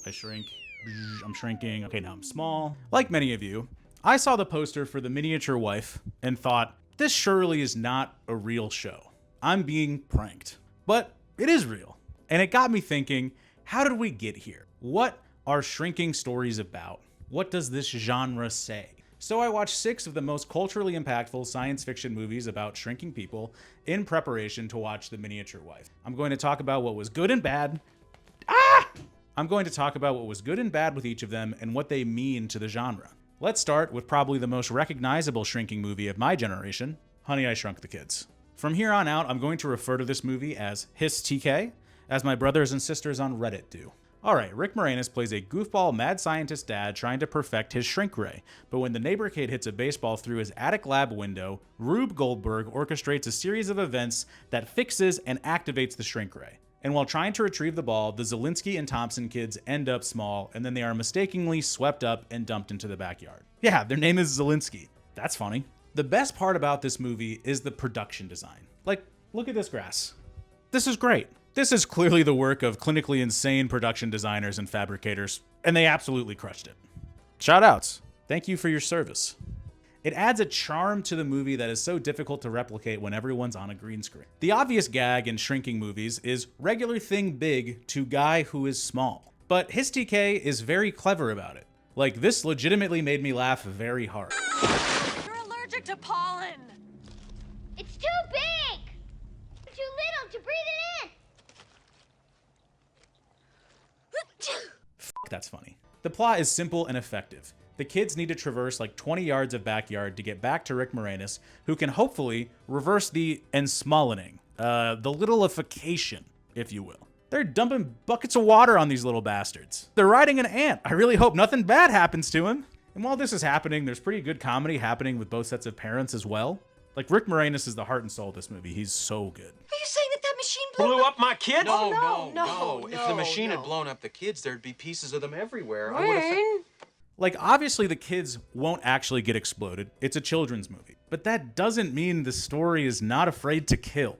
I shrink. I'm shrinking. Okay, now I'm small. Like many of you, I saw the poster for The Miniature Wife and thought, this surely is not a real show. I'm being pranked. But it is real. And it got me thinking, how did we get here? What are shrinking stories about? What does this genre say? So I watched 6 of the most culturally impactful science fiction movies about shrinking people in preparation to watch The Miniature Wife. I'm going to talk about what was good and bad. I'm going to talk about what was good and bad with each of them and what they mean to the genre. Let's start with probably the most recognizable shrinking movie of my generation, Honey, I Shrunk the Kids. From here on out, I'm going to refer to this movie as HISTK, as my brothers and sisters on Reddit do. Alright, Rick Moranis plays a goofball mad scientist dad trying to perfect his shrink ray, but when the neighbor kid hits a baseball through his attic lab window, Rube Goldberg orchestrates a series of events that fixes and activates the shrink ray. And while trying to retrieve the ball, the Zielinski and Thompson kids end up small, and then they are mistakenly swept up and dumped into the backyard. Yeah, their name is Zielinski. That's funny. The best part about this movie is the production design. Like, look at this grass. This is great. This is clearly the work of clinically insane production designers and fabricators, and they absolutely crushed it. Shout outs. Thank you for your service. It adds a charm to the movie that is so difficult to replicate when everyone's on a green screen. The obvious gag in shrinking movies is regular thing big to guy who is small. But HISTK is very clever about it. Like, this legitimately made me laugh very hard. You're allergic to pollen. It's too big! Too little to breathe it in! Fuck, that's funny. The plot is simple and effective. The kids need to traverse like 20 yards of backyard to get back to Rick Moranis, who can hopefully reverse the ensmallening, the littleification, if you will. They're dumping buckets of water on these little bastards. They're riding an ant. I really hope nothing bad happens to him. And while this is happening, there's pretty good comedy happening with both sets of parents as well. Like, Rick Moranis is the heart and soul of this movie. He's so good. Are you saying that machine blew up my kids? No. If the machine had blown up the kids, there'd be pieces of them everywhere. Like, obviously the kids won't actually get exploded. It's a children's movie. But that doesn't mean the story is not afraid to kill.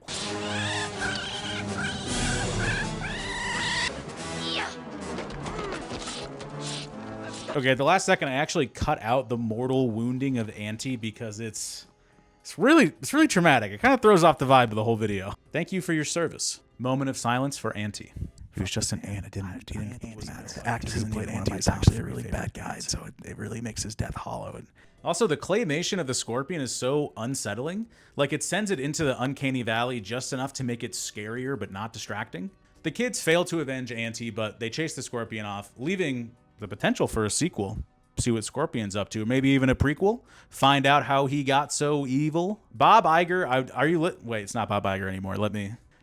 Okay, at the last second, I actually cut out the mortal wounding of Auntie because it's really traumatic. It kind of throws off the vibe of the whole video. Thank you for your service. Moment of silence for Auntie. He was just an ant. It didn't matter. The actor who played Auntie is actually a really bad guy, so it really makes his death hollow. Also, the claymation of the scorpion is so unsettling. Like, it sends it into the uncanny valley just enough to make it scarier but not distracting. The kids fail to avenge Auntie, but they chase the scorpion off, leaving the potential for a sequel. See what Scorpion's up to. Maybe even a prequel. Find out how he got so evil. Bob Iger, are you wait, it's not Bob Iger anymore.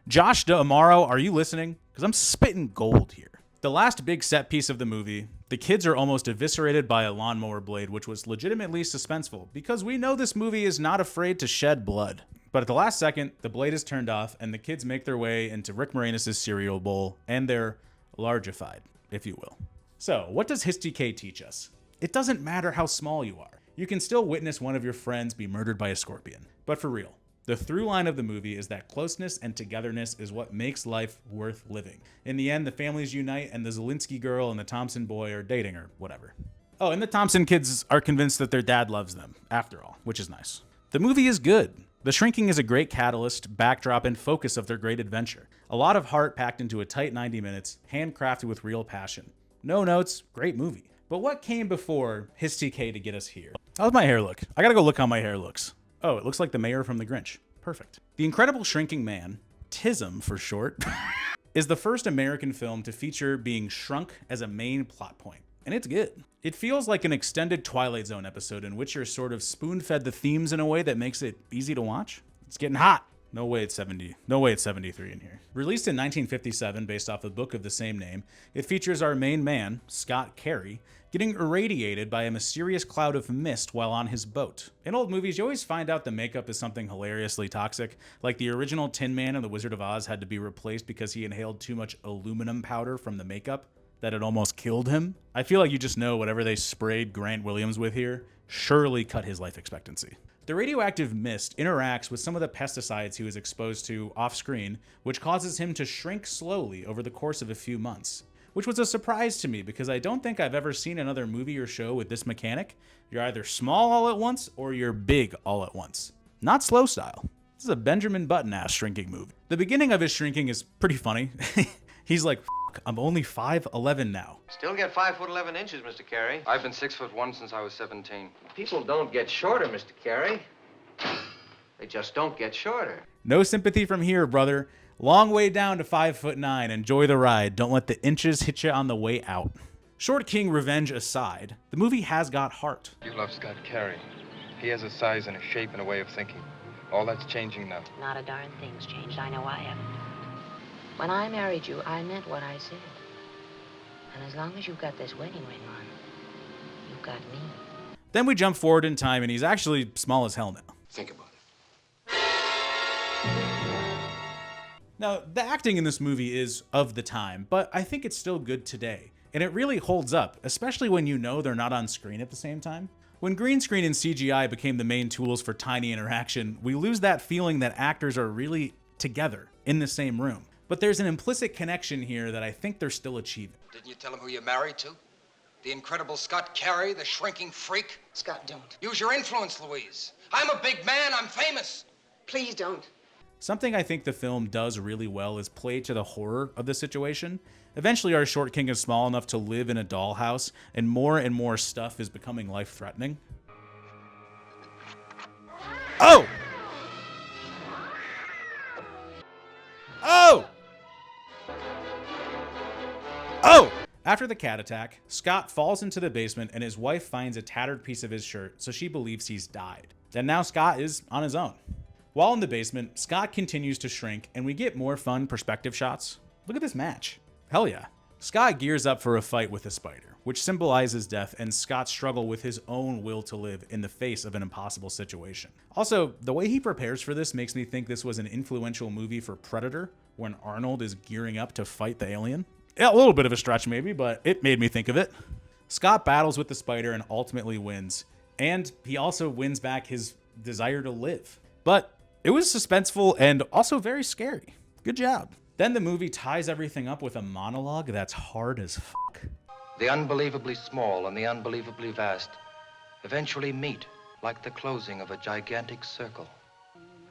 Josh D'Amaro, are you listening? Because I'm spitting gold here. The last big set piece of the movie, the kids are almost eviscerated by a lawnmower blade, which was legitimately suspenseful, because we know this movie is not afraid to shed blood. But at the last second, the blade is turned off, and the kids make their way into Rick Moranis' cereal bowl, and they're largified, if you will. So, what does HISTK teach us? It doesn't matter how small you are. You can still witness one of your friends be murdered by a scorpion. But for real, the through line of the movie is that closeness and togetherness is what makes life worth living. In the end, the families unite and the Zielinski girl and the Thompson boy are dating or whatever. Oh, and the Thompson kids are convinced that their dad loves them, after all, which is nice. The movie is good. The shrinking is a great catalyst, backdrop, and focus of their great adventure. A lot of heart packed into a tight 90 minutes, handcrafted with real passion. No notes, great movie. But what came before HISTK to get us here? How's my hair look? I gotta go look how my hair looks. Oh, it looks like the mayor from The Grinch. Perfect. The Incredible Shrinking Man, TISM for short, is the first American film to feature being shrunk as a main plot point. And it's good. It feels like an extended Twilight Zone episode in which you're sort of spoon-fed the themes in a way that makes it easy to watch. It's getting hot. No way it's 73 in here. Released in 1957 based off the book of the same name, it features our main man, Scott Carey, getting irradiated by a mysterious cloud of mist while on his boat. In old movies, you always find out the makeup is something hilariously toxic, like the original Tin Man in The Wizard of Oz had to be replaced because he inhaled too much aluminum powder from the makeup that it almost killed him. I feel like you just know whatever they sprayed Grant Williams with here surely cut his life expectancy. The radioactive mist interacts with some of the pesticides he was exposed to off-screen, which causes him to shrink slowly over the course of a few months. which was a surprise to me because I don't think I've ever seen another movie or show with this mechanic. You're either small all at once or you're big all at once. Not slow style. This is a Benjamin Button-ass shrinking movie. The beginning of his shrinking is pretty funny. He's like, I'm only 5'11" now. Still get 5'11" inches, Mr. Carey. I've been 6'1" since I was 17. People don't get shorter, Mr. Carey. They just don't get shorter. No sympathy from here, brother. Long way down to 5'9". Enjoy the ride. Don't let the inches hit you on the way out. Short King revenge aside, the movie has got heart. You love Scott Carey. He has a size and a shape and a way of thinking. All that's changing now. Not a darn thing's changed. I know I haven't. When I married you, I meant what I said. And as long as you've got this wedding ring on, you've got me. Then we jump forward in time, and he's actually small as hell now. Think about it. Now, the acting in this movie is of the time, but I think it's still good today. And it really holds up, especially when you know they're not on screen at the same time. When green screen and CGI became the main tools for tiny interaction, we lose that feeling that actors are really together in the same room. But there's an implicit connection here that I think they're still achieving. Didn't you tell him who you're married to? The incredible Scott Carey, the shrinking freak? Scott, don't. Use your influence, Louise. I'm a big man. I'm famous. Please don't. Something I think the film does really well is play to the horror of the situation. Eventually, our short king is small enough to live in a dollhouse, and more stuff is becoming life-threatening. Oh! Oh! Oh! After the cat attack, Scott falls into the basement and his wife finds a tattered piece of his shirt, so she believes he's died. And now Scott is on his own. While in the basement, Scott continues to shrink and we get more fun perspective shots. Look at this match. Hell yeah. Scott gears up for a fight with the spider, which symbolizes death and Scott's struggle with his own will to live in the face of an impossible situation. Also, the way he prepares for this makes me think this was an influential movie for Predator, when Arnold is gearing up to fight the alien. Yeah, a little bit of a stretch maybe, but it made me think of it. Scott battles with the spider and ultimately wins, and he also wins back his desire to live. But it was suspenseful and also very scary. Good job. Then the movie ties everything up with a monologue that's hard as fuck. The unbelievably small and the unbelievably vast eventually meet like the closing of a gigantic circle.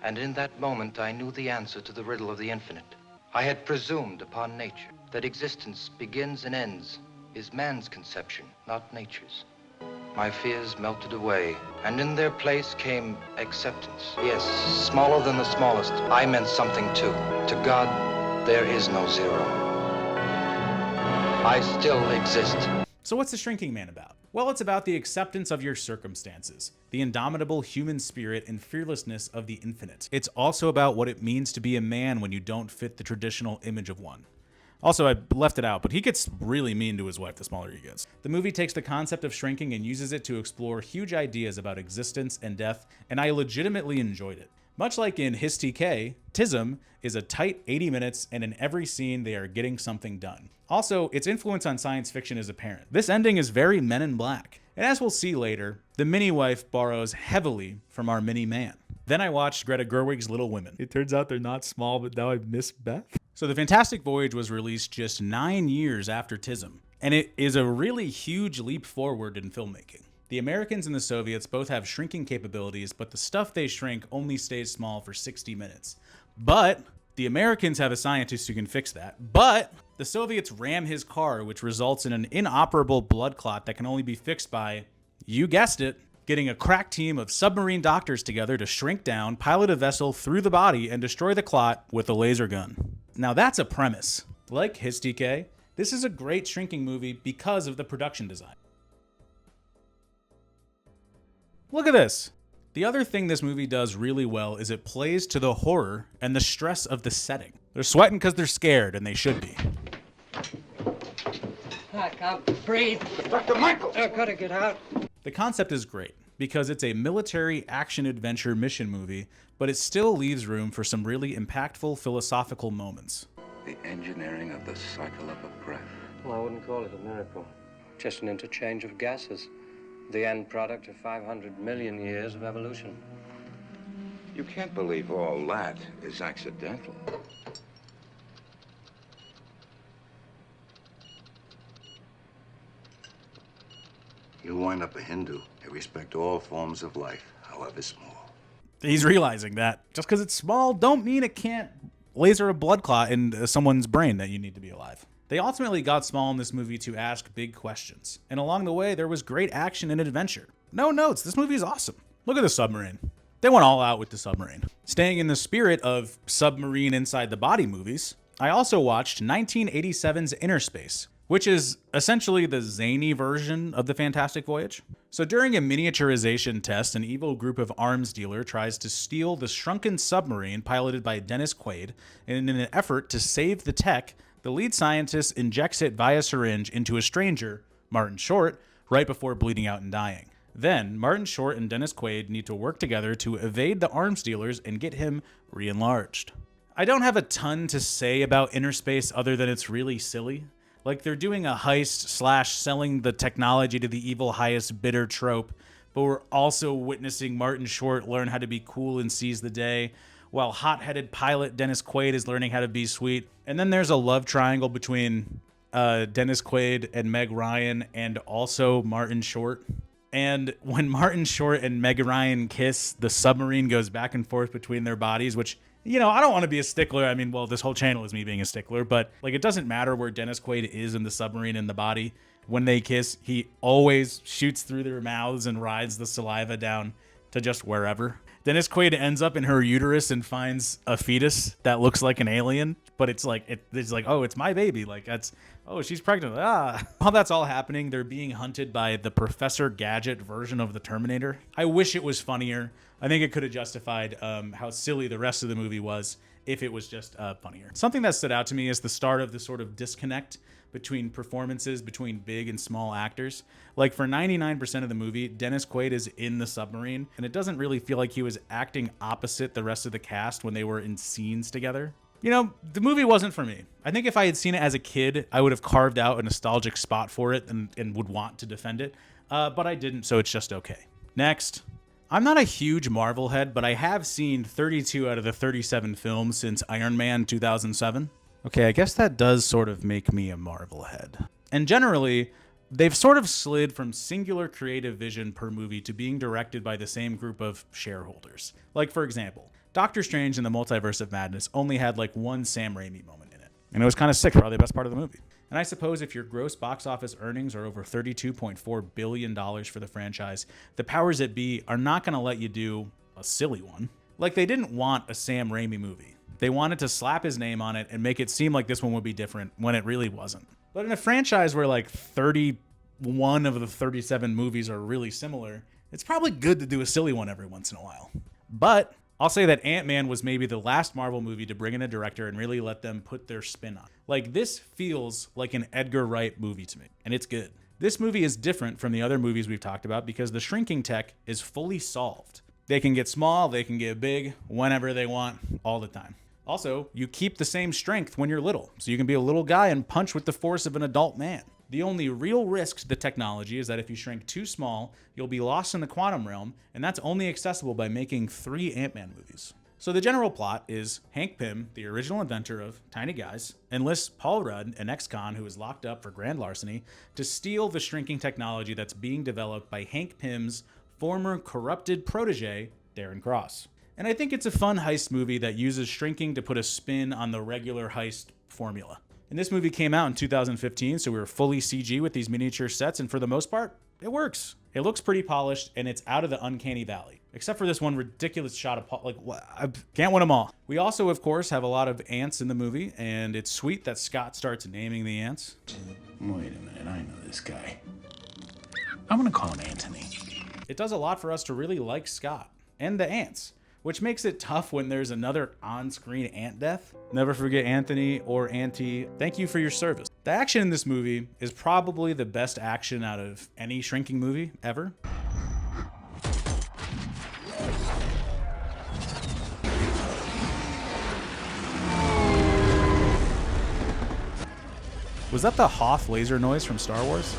And in that moment, I knew the answer to the riddle of the infinite. I had presumed upon nature that existence begins and ends is man's conception, not nature's. My fears melted away, and in their place came acceptance. Yes, smaller than the smallest, I meant something too. To God, there is no zero. I still exist. So what's The Shrinking Man about? Well, it's about the acceptance of your circumstances, the indomitable human spirit and fearlessness of the infinite. It's also about what it means to be a man when you don't fit the traditional image of one. Also, I left it out, but he gets really mean to his wife the smaller he gets. The movie takes the concept of shrinking and uses it to explore huge ideas about existence and death, and I legitimately enjoyed it. Much like in His TK, Tism is a tight 80 minutes, and in every scene they are getting something done. Also, its influence on science fiction is apparent. This ending is very Men in Black. And as we'll see later, the mini-wife borrows heavily from our mini-man. Then I watched Greta Gerwig's Little Women. It turns out they're not small, but now I miss Beth. So The Fantastic Voyage was released just 9 years after Tism, and it is a really huge leap forward in filmmaking. The Americans and the Soviets both have shrinking capabilities, but the stuff they shrink only stays small for 60 minutes. But the Americans have a scientist who can fix that. But the Soviets ram his car, which results in an inoperable blood clot that can only be fixed by, you guessed it, getting a crack team of submarine doctors together to shrink down, pilot a vessel through the body, and destroy the clot with a laser gun. Now that's a premise. Like His TK, this is a great shrinking movie because of the production design. Look at this. The other thing this movie does really well is it plays to the horror and the stress of the setting. They're sweating because they're scared, and they should be. I can't breathe. Dr. Michael! I've got to get out. The concept is great because it's a military action-adventure mission movie, but it still leaves room for some really impactful philosophical moments. The engineering of the cycle of a breath. Well, I wouldn't call it a miracle. Just an interchange of gases. The end product of 500 million years of evolution. You can't believe all that is accidental. You'll wind up a Hindu. They respect all forms of life, however small. He's realizing that just because it's small don't mean it can't laser a blood clot in someone's brain that you need to be alive. They ultimately got small in this movie to ask big questions. And along the way, there was great action and adventure. No notes, this movie is awesome. Look at the submarine. They went all out with the submarine. Staying in the spirit of submarine inside the body movies, I also watched 1987's Inner Space, which is essentially the zany version of the Fantastic Voyage. So during a miniaturization test, an evil group of arms dealer tries to steal the shrunken submarine piloted by Dennis Quaid, and in an effort to save the tech, the lead scientist injects it via syringe into a stranger, Martin Short, right before bleeding out and dying. Then, Martin Short and Dennis Quaid need to work together to evade the arms dealers and get him re-enlarged. I don't have a ton to say about Inner Space other than it's really silly. Like, they're doing a heist / selling the technology to the evil highest bidder trope, but we're also witnessing Martin Short learn how to be cool and seize the day, while hot-headed pilot Dennis Quaid is learning how to be sweet. And then there's a love triangle between Dennis Quaid and Meg Ryan and also Martin Short. And when Martin Short and Meg Ryan kiss, the submarine goes back and forth between their bodies, which, you know, I don't want to be a stickler. I mean, well, this whole channel is me being a stickler, but like, it doesn't matter where Dennis Quaid is in the submarine in the body. When they kiss, he always shoots through their mouths and rides the saliva down to just wherever. Dennis Quaid ends up in her uterus and finds a fetus that looks like an alien, but it's like, oh, it's my baby. Like, that's, oh, she's pregnant. Ah. While that's all happening, they're being hunted by the Professor Gadget version of the Terminator. I wish it was funnier. I think it could have justified how silly the rest of the movie was if it was just funnier. Something that stood out to me is the start of the sort of disconnect between performances between big and small actors. Like, for 99% of the movie, Dennis Quaid is in the submarine, and it doesn't really feel like he was acting opposite the rest of the cast when they were in scenes together. You know, the movie wasn't for me. I think if I had seen it as a kid, I would have carved out a nostalgic spot for it and would want to defend it, but I didn't, so it's just okay. Next. I'm not a huge Marvel head, but I have seen 32 out of the 37 films since Iron Man 2007. Okay, I guess that does sort of make me a Marvel head. And generally, they've sort of slid from singular creative vision per movie to being directed by the same group of shareholders. Like, for example, Doctor Strange in the Multiverse of Madness only had like one Sam Raimi moment in it. And it was kind of sick, probably the best part of the movie. And I suppose if your gross box office earnings are over $32.4 billion for the franchise, the powers that be are not going to let you do a silly one. Like, they didn't want a Sam Raimi movie. They wanted to slap his name on it and make it seem like this one would be different when it really wasn't. But in a franchise where like 31 of the 37 movies are really similar, it's probably good to do a silly one every once in a while. But I'll say that Ant-Man was maybe the last Marvel movie to bring in a director and really let them put their spin on it. Like, this feels like an Edgar Wright movie to me, and it's good. This movie is different from the other movies we've talked about because the shrinking tech is fully solved. They can get small, they can get big, whenever they want, all the time. Also, you keep the same strength when you're little, so you can be a little guy and punch with the force of an adult man. The only real risk to the technology is that if you shrink too small, you'll be lost in the quantum realm, and that's only accessible by making 3 Ant-Man movies. So the general plot is Hank Pym, the original inventor of tiny guys, enlists Paul Rudd, an ex-con who is locked up for grand larceny, to steal the shrinking technology that's being developed by Hank Pym's former corrupted protege, Darren Cross. And I think it's a fun heist movie that uses shrinking to put a spin on the regular heist formula. And this movie came out in 2015, so we were fully CG with these miniature sets, and for the most part, it works. It looks pretty polished, and it's out of the uncanny valley. Except for this one ridiculous shot of Paul. Like, I can't win them all. We also, of course, have a lot of ants in the movie, and it's sweet that Scott starts naming the ants. Wait a minute, I know this guy. I'm gonna call him Anthony. It does a lot for us to really like Scott and the ants, which makes it tough when there's another on-screen ant death. Never forget Anthony or Auntie. Thank you for your service. The action in this movie is probably the best action out of any shrinking movie ever. Was that the Hoth laser noise from Star Wars?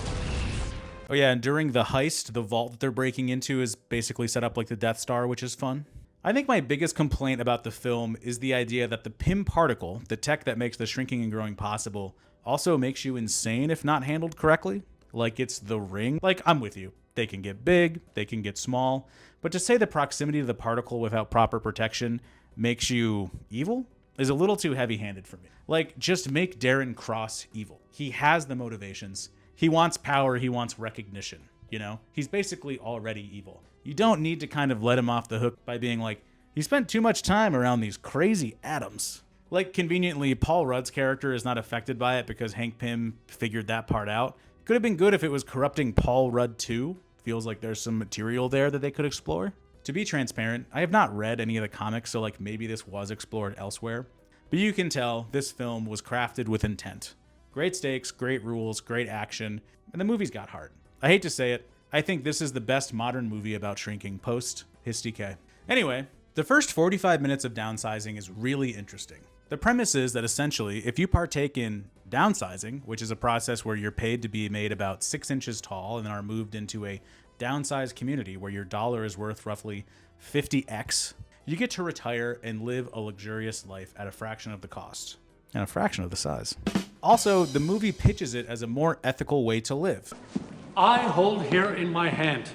Oh yeah, and during the heist, the vault that they're breaking into is basically set up like the Death Star, which is fun. I think my biggest complaint about the film is the idea that the Pym particle, the tech that makes the shrinking and growing possible, also makes you insane if not handled correctly. like it's The Ring. Like, I'm with you. They can get big, they can get small, but to say the proximity to the particle without proper protection makes you evil is a little too heavy-handed for me. Like, just make Darren Cross evil. He has the motivations. He wants power, he wants recognition, you know? He's basically already evil. You don't need to kind of let him off the hook by being like, he spent too much time around these crazy atoms. Like, conveniently, Paul Rudd's character is not affected by it because Hank Pym figured that part out. Could have been good if it was corrupting Paul Rudd too. Feels like there's some material there that they could explore. To be transparent, I have not read any of the comics, so like maybe this was explored elsewhere. But you can tell this film was crafted with intent. Great stakes, great rules, great action, and the movie's got heart. I hate to say it, I think this is the best modern movie about shrinking post his decay. Anyway, the first 45 minutes of Downsizing is really interesting. The premise is that essentially, if you partake in downsizing, which is a process where you're paid to be made about 6 inches tall and then are moved into a downsized community where your dollar is worth roughly 50x, you get to retire and live a luxurious life at a fraction of the cost and a fraction of the size. Also, the movie pitches it as a more ethical way to live. I hold here in my hand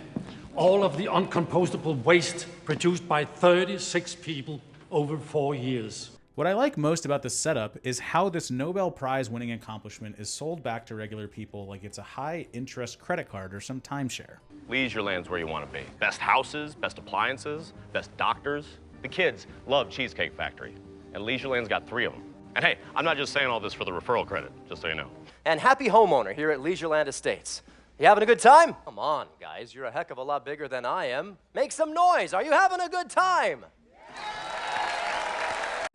all of the uncompostable waste produced by 36 people over 4 years. What I like most about the setup is how this Nobel Prize winning accomplishment is sold back to regular people like it's a high interest credit card or some timeshare. Leisureland's where you want to be. Best houses, best appliances, best doctors. The kids love Cheesecake Factory, and Leisureland's got 3 of them. And hey, I'm not just saying all this for the referral credit, just so you know. And happy homeowner here at Leisureland Estates. You having a good time? Come on, guys, you're a heck of a lot bigger than I am. Make some noise. Are you having a good time?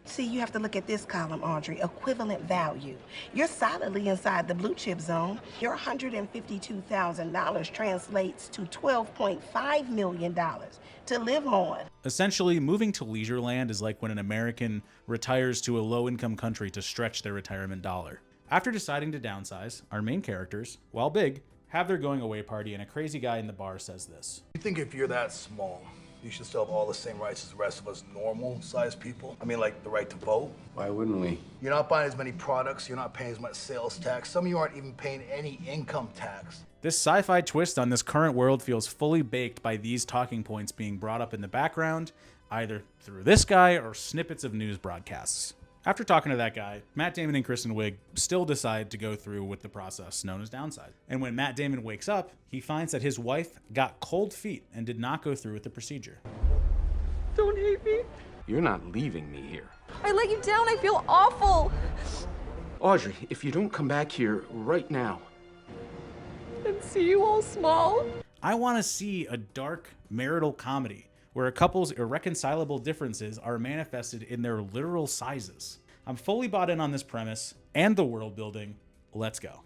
See, you have to look at this column, Audrey, equivalent value. You're solidly inside the blue chip zone. Your $152,000 translates to $12.5 million to live on. Essentially, moving to Leisureland is like when an American retires to a low-income country to stretch their retirement dollar. After deciding to downsize, our main characters, while big, have their going-away party, and a crazy guy in the bar says this. You think if you're that small, you should still have all the same rights as the rest of us normal-sized people? I mean, like the right to vote? Why wouldn't we? You're not buying as many products, you're not paying as much sales tax. Some of you aren't even paying any income tax. This sci-fi twist on this current world feels fully baked by these talking points being brought up in the background, either through this guy or snippets of news broadcasts. After talking to that guy, Matt Damon and Kristen Wiig still decide to go through with the process known as downsizing. And when Matt Damon wakes up, he finds that his wife got cold feet and did not go through with the procedure. Don't hate me. You're not leaving me here. I let you down. I feel awful. Audrey, if you don't come back here right now. And see you all small. I want to see a dark marital comedy where a couple's irreconcilable differences are manifested in their literal sizes. I'm fully bought in on this premise and the world building. Let's go.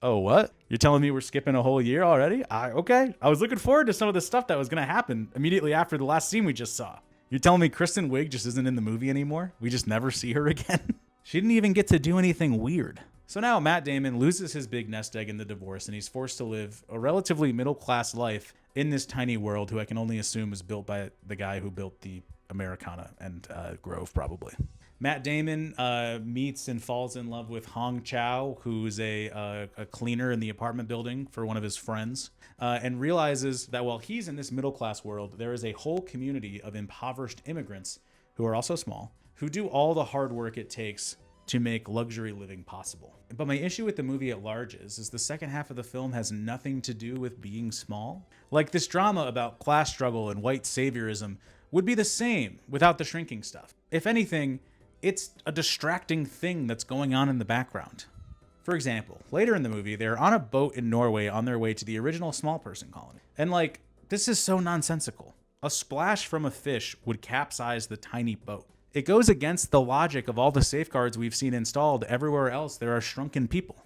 Oh, what? You're telling me we're skipping a whole year already? Okay. I was looking forward to some of the stuff that was going to happen immediately after the last scene we just saw. You're telling me Kristen Wiig just isn't in the movie anymore? We just never see her again? She didn't even get to do anything weird. So now Matt Damon loses his big nest egg in the divorce, and he's forced to live a relatively middle-class life in this tiny world who I can only assume was built by the guy who built the Americana and Grove, probably. Matt Damon meets and falls in love with Hong Chow, who's a cleaner in the apartment building for one of his friends, and realizes that while he's in this middle-class world, there is a whole community of impoverished immigrants who are also small, who do all the hard work it takes to make luxury living possible. But my issue with the movie at large is the second half of the film has nothing to do with being small. Like, this drama about class struggle and white saviorism would be the same without the shrinking stuff. If anything, it's a distracting thing that's going on in the background. For example, later in the movie, they're on a boat in Norway on their way to the original small person colony. And like, this is so nonsensical. A splash from a fish would capsize the tiny boat. It goes against the logic of all the safeguards we've seen installed everywhere else there are shrunken people.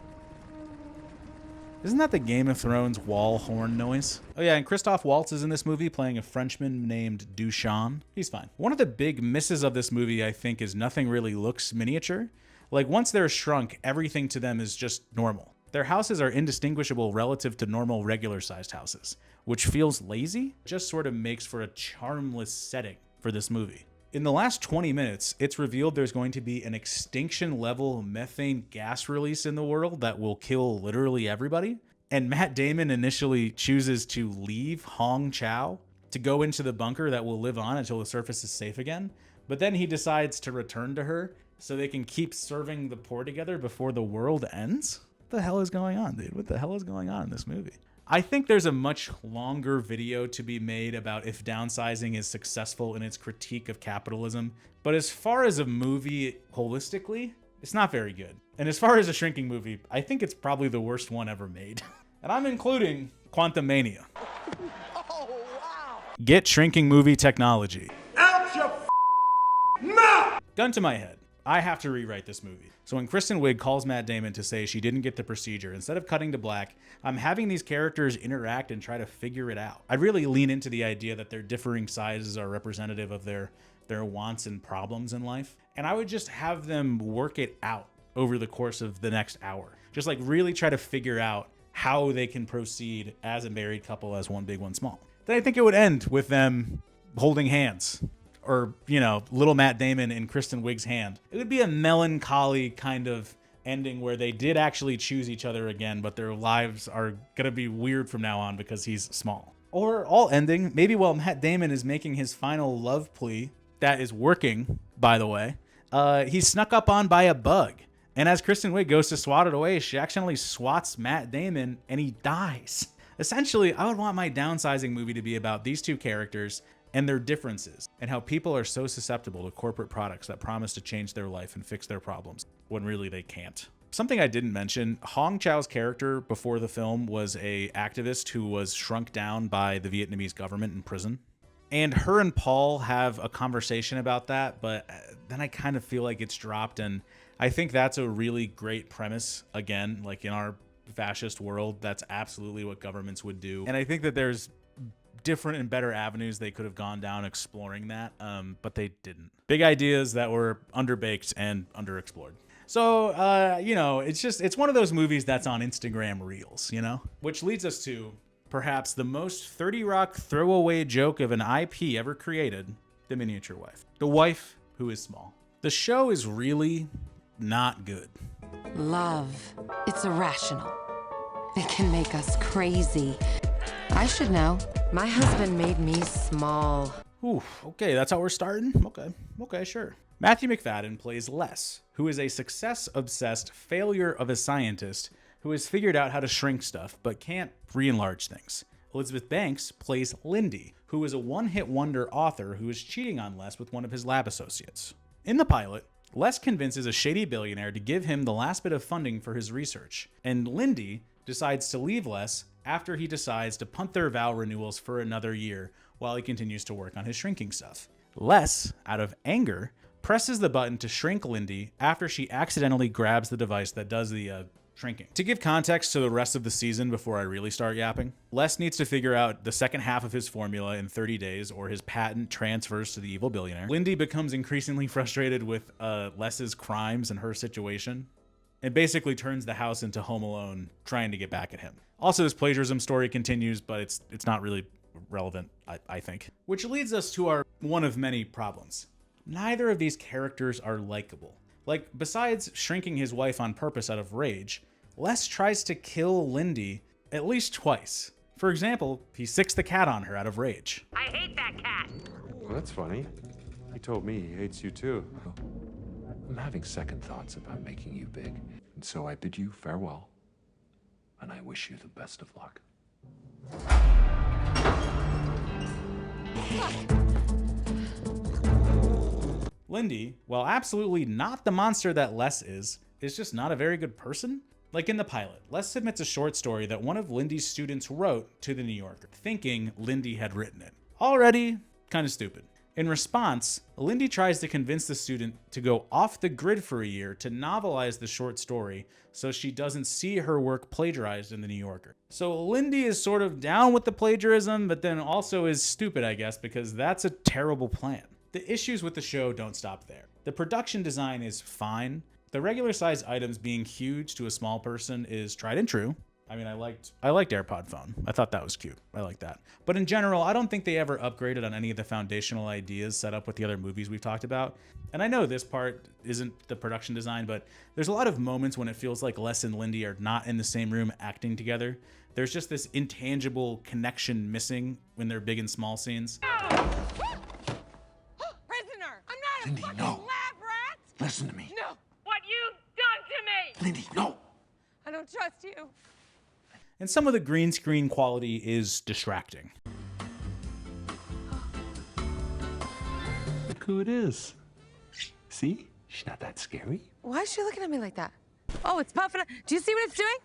Isn't that the Game of Thrones wall horn noise? Oh yeah, and Christoph Waltz is in this movie playing a Frenchman named Duchan. He's fine. One of the big misses of this movie, I think, is nothing really looks miniature. Like, once they're shrunk, everything to them is just normal. Their houses are indistinguishable relative to normal regular-sized houses, which feels lazy. It just sort of makes for a charmless setting for this movie. In the last 20 minutes, it's revealed there's going to be an extinction level methane gas release in the world that will kill literally everybody. And Matt Damon initially chooses to leave Hong Chow to go into the bunker that will live on until the surface is safe again. But then he decides to return to her so they can keep serving the poor together before the world ends. What the hell is going on, dude? What the hell is going on in this movie? I think there's a much longer video to be made about if Downsizing is successful in its critique of capitalism. But as far as a movie holistically, it's not very good. And as far as a shrinking movie, I think it's probably the worst one ever made. And I'm including Quantum Mania. Oh, wow. Get shrinking movie technology. Out your mouth! Gun to my head. I have to rewrite this movie. So when Kristen Wiig calls Matt Damon to say she didn't get the procedure, instead of cutting to black, I'm having these characters interact and try to figure it out. I really lean into the idea that their differing sizes are representative of their wants and problems in life. And I would just have them work it out over the course of the next hour. Just like really try to figure out how they can proceed as a married couple, as one big, one small. Then I think it would end with them holding hands. Or, you know, little Matt Damon in Kristen Wiig's hand. It would be a melancholy kind of ending where they did actually choose each other again, but their lives are gonna be weird from now on because he's small. Or all ending, maybe while Matt Damon is making his final love plea, that is working, by the way, he's snuck up on by a bug. And as Kristen Wiig goes to swat it away, she accidentally swats Matt Damon and he dies. Essentially, I would want my Downsizing movie to be about these two characters and their differences, and how people are so susceptible to corporate products that promise to change their life and fix their problems when really they can't. Something I didn't mention, Hong Chau's character before the film was a activist who was shrunk down by the Vietnamese government in prison. And her and Paul have a conversation about that, but then I kind of feel like it's dropped, and I think that's a really great premise. Again, like in our fascist world, that's absolutely what governments would do. And I think that there's different and better avenues they could have gone down exploring that, but they didn't. Big ideas that were underbaked and underexplored. So, you know, it's one of those movies that's on Instagram Reels, you know? Which leads us to perhaps the most 30 Rock throwaway joke of an IP ever created, The Miniature Wife. The wife who is small. The show is really not good. Love. It's irrational. It can make us crazy. I should know. My husband made me small. Ooh, okay, that's how we're starting? Okay, sure. Matthew McFadden plays Les, who is a success-obsessed failure of a scientist who has figured out how to shrink stuff, but can't re-enlarge things. Elizabeth Banks plays Lindy, who is a one-hit wonder author who is cheating on Les with one of his lab associates. In the pilot, Les convinces a shady billionaire to give him the last bit of funding for his research, and Lindy decides to leave Les after he decides to punt their vow renewals for another year while he continues to work on his shrinking stuff. Les, out of anger, presses the button to shrink Lindy after she accidentally grabs the device that does the shrinking. To give context to the rest of the season before I really start yapping, Les needs to figure out the second half of his formula in 30 days or his patent transfers to the evil billionaire. Lindy becomes increasingly frustrated with Les's crimes and her situation, and basically turns the house into Home Alone, trying to get back at him. Also, this plagiarism story continues, but it's not really relevant, I think. Which leads us to our one of many problems. Neither of these characters are likable. Like, besides shrinking his wife on purpose out of rage, Les tries to kill Lindy at least twice. For example, he sicks the cat on her out of rage. I hate that cat. Well, that's funny. He told me he hates you too. I'm having second thoughts about making you big. And so I bid you farewell. And I wish you the best of luck. Lindy, while absolutely not the monster that Les is just not a very good person. Like in the pilot, Les submits a short story that one of Lindy's students wrote to the New Yorker, thinking Lindy had written it. Already kind of stupid. In response, Lindy tries to convince the student to go off the grid for a year to novelize the short story so she doesn't see her work plagiarized in the New Yorker. So Lindy is sort of down with the plagiarism, but then also is stupid, I guess, because that's a terrible plan. The issues with the show don't stop there. The production design is fine. The regular size items being huge to a small person is tried and true. I mean, I liked AirPod phone. I thought that was cute. I like that. But in general, I don't think they ever upgraded on any of the foundational ideas set up with the other movies we've talked about. And I know this part isn't the production design, but there's a lot of moments when it feels like Les and Lindy are not in the same room acting together. There's just this intangible connection missing when they're big and small scenes. Prisoner! I'm not Lindy, a fucking no. lab rat! Listen to me. No! What you've done to me! Lindy, no. I don't trust you. And some of the green screen quality is distracting. Look who it is. See? She's not that scary. Why is she looking at me like that? Oh, it's puffing. Do you see what it's doing?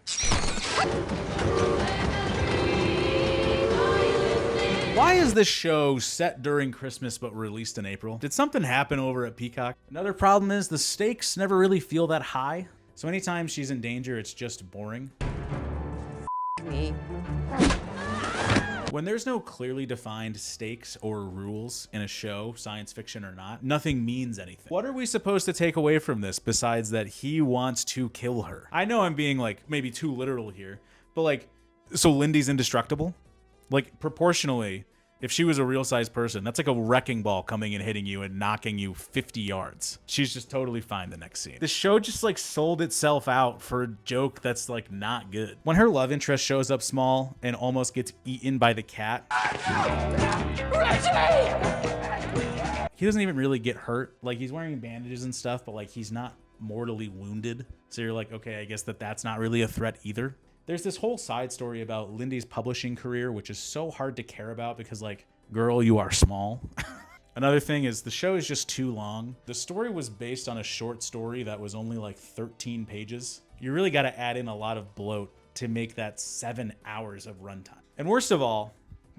Why is this show set during Christmas but released in April? Did something happen over at Peacock? Another problem is the stakes never really feel that high. So anytime she's in danger, it's just boring. Me. When there's no clearly defined stakes or rules in a show, science fiction or not, nothing means anything. What are we supposed to take away from this besides that he wants to kill her? I know I'm being like maybe too literal here, but like, so Lindy's indestructible? Like proportionally, if she was a real sized person, that's like a wrecking ball coming and hitting you and knocking you 50 yards. She's just totally fine the next scene. The show just like sold itself out for a joke that's like not good. When her love interest shows up small and almost gets eaten by the cat. Richie! He doesn't even really get hurt. Like he's wearing bandages and stuff, but like he's not mortally wounded. So you're like, okay, I guess that's not really a threat either. There's this whole side story about Lindy's publishing career, which is so hard to care about because, like, girl, you are small. Another thing is the show is just too long. The story was based on a short story that was only like 13 pages. You really got to add in a lot of bloat to make that 7 hours of runtime. And worst of all,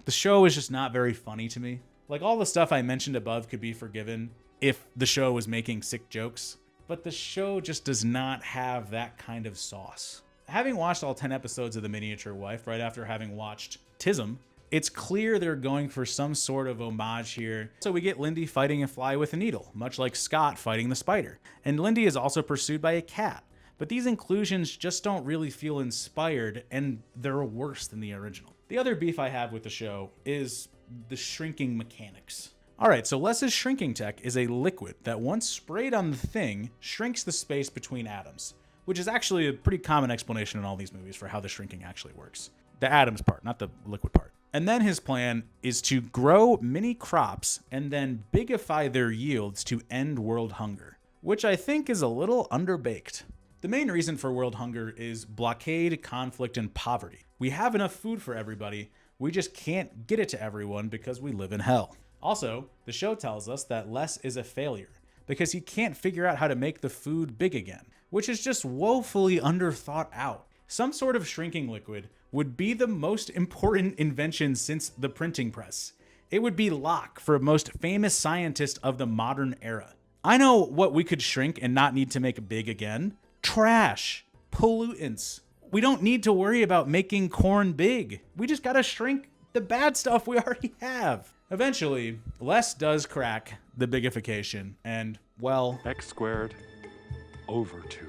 the show is just not very funny to me. Like all the stuff I mentioned above could be forgiven if the show was making sick jokes, but the show just does not have that kind of sauce. Having watched all 10 episodes of The Miniature Wife right after having watched Tism, it's clear they're going for some sort of homage here. So we get Lindy fighting a fly with a needle, much like Scott fighting the spider. And Lindy is also pursued by a cat. But these inclusions just don't really feel inspired, and they're worse than the original. The other beef I have with the show is the shrinking mechanics. All right, so Les's shrinking tech is a liquid that once sprayed on the thing, shrinks the space between atoms, which is actually a pretty common explanation in all these movies for how the shrinking actually works. The atoms part, not the liquid part. And then his plan is to grow mini crops and then bigify their yields to end world hunger, which I think is a little underbaked. The main reason for world hunger is blockade, conflict, and poverty. We have enough food for everybody, we just can't get it to everyone because we live in hell. Also, the show tells us that Les is a failure because he can't figure out how to make the food big again, which is just woefully underthought out. Some sort of shrinking liquid would be the most important invention since the printing press. It would be Locke for most famous scientist of the modern era. I know what we could shrink and not need to make big again. Trash, pollutants. We don't need to worry about making corn big. We just gotta shrink the bad stuff we already have. Eventually, Les does crack the bigification and, well, X squared over 2.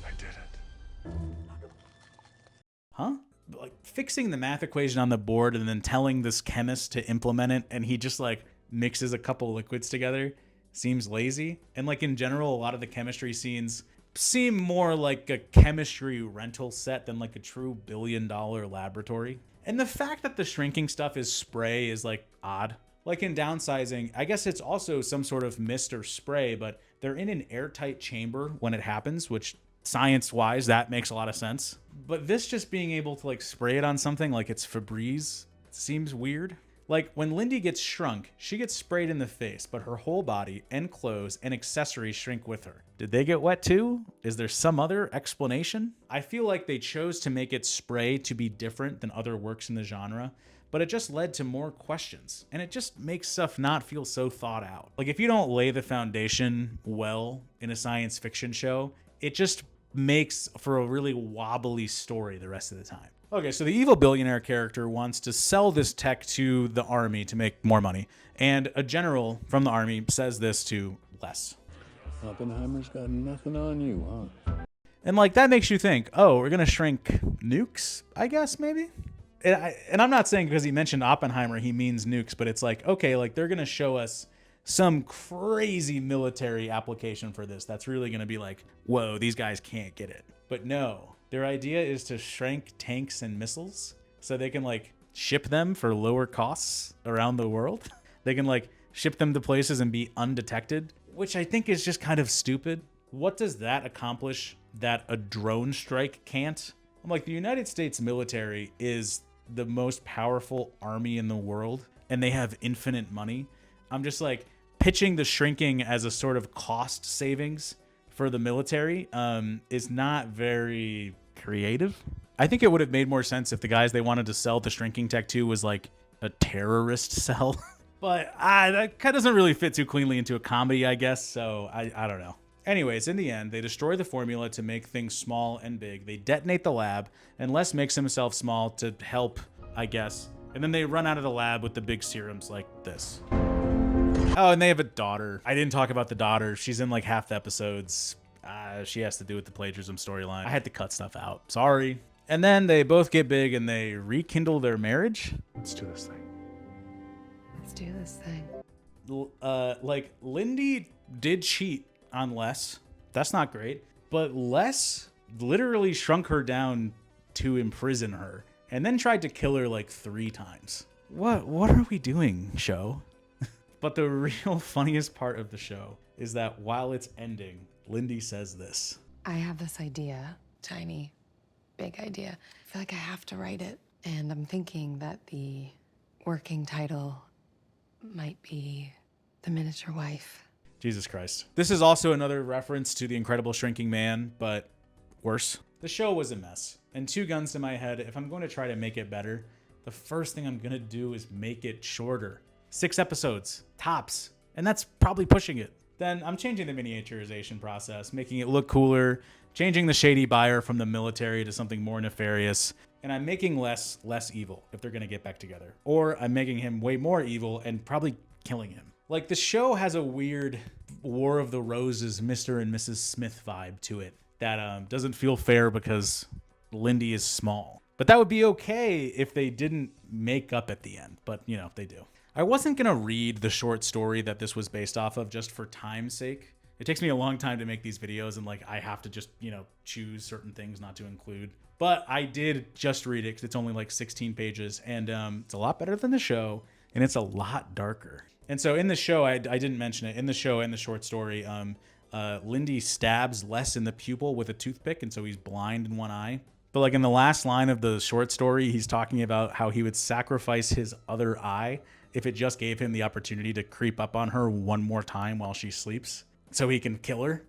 I did it. Huh? Like fixing the math equation on the board and then telling this chemist to implement it, and he just like mixes a couple liquids together seems lazy. And like in general, a lot of the chemistry scenes seem more like a chemistry rental set than like a true billion-dollar laboratory. And the fact that the shrinking stuff is spray is like odd. Like in Downsizing, I guess it's also some sort of mist or spray, but they're in an airtight chamber when it happens, which science-wise, that makes a lot of sense. But this just being able to like spray it on something like it's Febreze seems weird. Like when Lindy gets shrunk, she gets sprayed in the face, but her whole body and clothes and accessories shrink with her. Did they get wet too? Is there some other explanation? I feel like they chose to make it spray to be different than other works in the genre, but it just led to more questions, and it just makes stuff not feel so thought out. Like if you don't lay the foundation well in a science fiction show, it just makes for a really wobbly story the rest of the time. Okay, so the evil billionaire character wants to sell this tech to the army to make more money, and a general from the army says this to Les. Oppenheimer's got nothing on you, huh? And like that makes you think, oh, we're gonna shrink nukes, I guess, maybe? And I'm not saying because he mentioned Oppenheimer he means nukes, but it's like, okay, like they're gonna show us some crazy military application for this that's really gonna be like, whoa, these guys can't get it. But no, their idea is to shrink tanks and missiles so they can like ship them for lower costs around the world. They can like ship them to places and be undetected, which I think is just kind of stupid. What does that accomplish that a drone strike can't? I'm like, the United States military is the most powerful army in the world and they have infinite money. I'm just like, pitching the shrinking as a sort of cost savings for the military is not very creative. I think it would have made more sense if the guys they wanted to sell the shrinking tech to was like a terrorist cell. But that kind of doesn't really fit too cleanly into a comedy, I guess. So I don't know. Anyways, in the end, they destroy the formula to make things small and big. They detonate the lab, and Les makes himself small to help, I guess. And then they run out of the lab with the big serums like this. Oh, and they have a daughter. I didn't talk about the daughter. She's in like half the episodes. She has to do with the plagiarism storyline. I had to cut stuff out. Sorry. And then they both get big and they rekindle their marriage. Let's do this thing. Let's do this thing. Like Lindy did cheat on Les. That's not great. But Les literally shrunk her down to imprison her and then tried to kill her like 3 times. What are we doing, show? But the real funniest part of the show is that while it's ending, Lindy says this. I have this idea, tiny, big idea. I feel like I have to write it. And I'm thinking that the working title might be The Miniature Wife. Jesus Christ. This is also another reference to The Incredible Shrinking Man, but worse. The show was a mess. And 2 guns to my head, if I'm going to try to make it better, the first thing I'm going to do is make it shorter. 6 episodes, tops. And that's probably pushing it. Then I'm changing the miniaturization process, making it look cooler, changing the shady buyer from the military to something more nefarious, and I'm making less evil if they're gonna get back together. Or I'm making him way more evil and probably killing him. Like, the show has a weird War of the Roses Mr. and Mrs. Smith vibe to it that doesn't feel fair because Lindy is small. But that would be okay if they didn't make up at the end, but you know, they do. I wasn't gonna read the short story that this was based off of just for time's sake. It takes me a long time to make these videos and like I have to just, you know, choose certain things not to include. But I did just read it because it's only like 16 pages and it's a lot better than the show and it's a lot darker. And so in the show, I didn't mention it, in the show and the short story, Lindy stabs Les in the pupil with a toothpick and so he's blind in one eye. But like in the last line of the short story, he's talking about how he would sacrifice his other eye if it just gave him the opportunity to creep up on her one more time while she sleeps so he can kill her.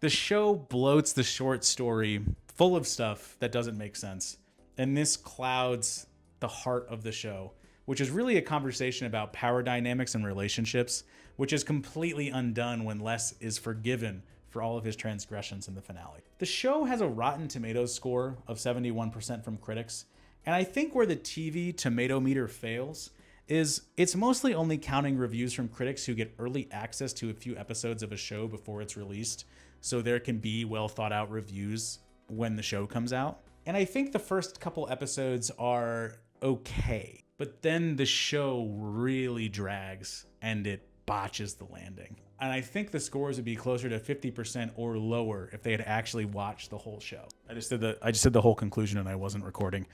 The show bloats the short story full of stuff that doesn't make sense. And this clouds the heart of the show, which is really a conversation about power dynamics and relationships, which is completely undone when Les is forgiven for all of his transgressions in the finale. The show has a Rotten Tomatoes score of 71% from critics. And I think where the TV tomato meter fails is it's mostly only counting reviews from critics who get early access to a few episodes of a show before it's released, so there can be well thought out reviews when the show comes out. And I think the first couple episodes are okay, but then the show really drags and it botches the landing. And I think the scores would be closer to 50% or lower if they had actually watched the whole show. I just did the whole conclusion and I wasn't recording.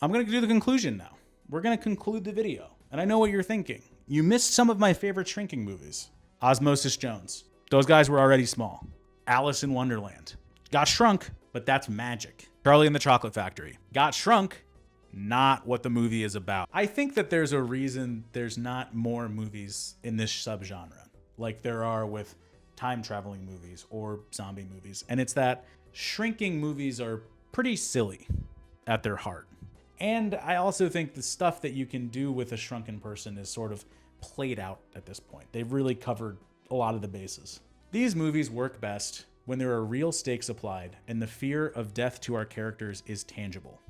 I'm gonna do the conclusion now. We're gonna conclude the video. And I know what you're thinking. You missed some of my favorite shrinking movies. Osmosis Jones. Those guys were already small. Alice in Wonderland. Got shrunk, but that's magic. Charlie and the Chocolate Factory. Got shrunk, not what the movie is about. I think that there's a reason there's not more movies in this subgenre, like there are with time traveling movies or zombie movies. And it's that shrinking movies are pretty silly at their heart. And I also think the stuff that you can do with a shrunken person is sort of played out at this point. They've really covered a lot of the bases. These movies work best when there are real stakes applied and the fear of death to our characters is tangible.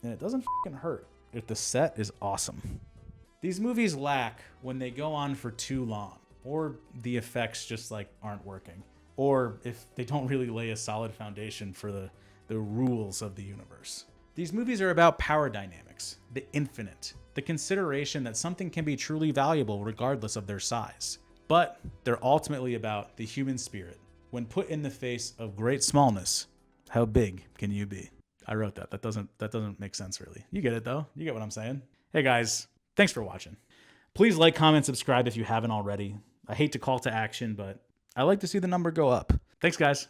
And it doesn't fucking hurt if the set is awesome. These movies lack when they go on for too long. or the effects just like aren't working, or if they don't really lay a solid foundation for the rules of the universe. These movies are about power dynamics, the infinite, the consideration that something can be truly valuable regardless of their size. But they're ultimately about the human spirit. When put in the face of great smallness, how big can you be? I wrote that. That doesn't make sense really. You get it though. You get what I'm saying. Hey guys, thanks for watching. Please like, comment, subscribe if you haven't already. I hate to call to action, but I like to see the number go up. Thanks guys.